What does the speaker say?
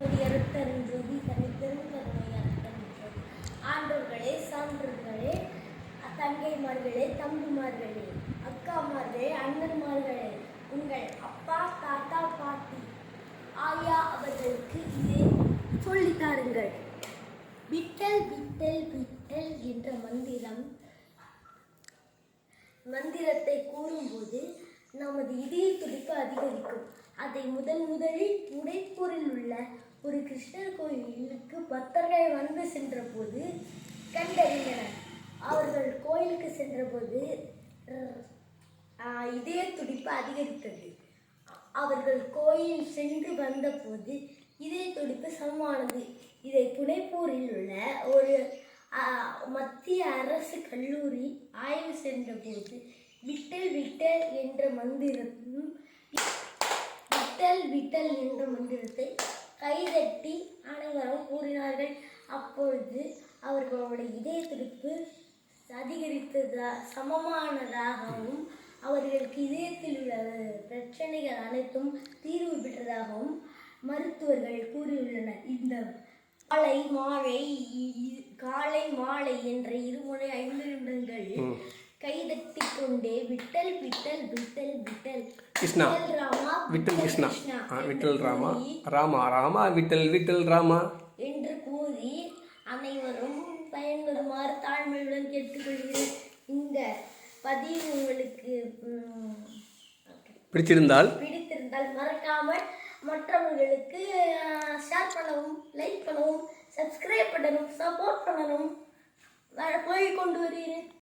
அருட்தருஞ்சோதி தனிப்பெரும் கருணை அருட்தருஞ்சோதி. ஆண்டவர்களே, சான்றோர்களே, தங்கைமார்களே, தம்பிமார்களே, அக்காமார்களே, அண்ணன்மார்களே, உங்கள் அப்பா, தாத்தா, பாட்டி, ஆயா அவர்களுக்கு இதை சொல்லித்தாருங்கள். விட்டல் விட்டல் விட்டல் என்ற மந்திரத்தை கூறும்போது நமது இதய துடிப்பு அதிகரிக்கும். அதை முதலில் உடைப்பூரில் உள்ள ஒரு கிருஷ்ணர் கோயிலுக்கு பக்தர்கள் வந்து சென்ற போது கண்டறிந்தனர். அவர்கள் கோயிலுக்கு சென்றபோது இதய துடிப்பு அதிகரித்தது. அவர்கள் கோயில் சென்று வந்தபோது இதய துடிப்பு சமமானது. இதை புனைப்பூரில் உள்ள ஒரு மத்திய அரசு கல்லூரி ஆய்வு சென்றபோது விட்டல் விட்டல் என்ற மந்திரத்தை கைதட்டி அனைவரும் கூறினார்கள். அப்பொழுது அவர்களுடைய இதய துடிப்பு சமமானதாகவும் அவர்களுக்கு இதயத்தில் உள்ள பிரச்சனைகள் அனைத்தும் தீர்வு பெற்றதாகவும் மருத்துவர்கள் கூறியுள்ளனர். இந்த காலை மாலை என்ற இருமுறை 5 நிமிடங்கள் கைதட்டி கொண்டே விட்டல் விட்டல் விட்டல் விட்டல் கிருஷ்ணா ராமா விட்டல் கிருஷ்ணா விட்டல் ராமா ராமா ராமா விட்டல் விட்டல் ராமா என்று கூறி அனைவரும் பயன்பெறுமாறு தாழ்மையுடன் கேட்டுக்கொள்கிறேன். இந்த பதிவு உங்களுக்கு பிடித்திருந்தால் மறக்காமல் மற்றவர்களுக்கு ஷேர் பண்ணவும், லைக் பண்ணவும், சப்ஸ்கிரைப் பண்ணணும், சப்போர்ட் பண்ணணும். போய் கொண்டு வருகிறேன்.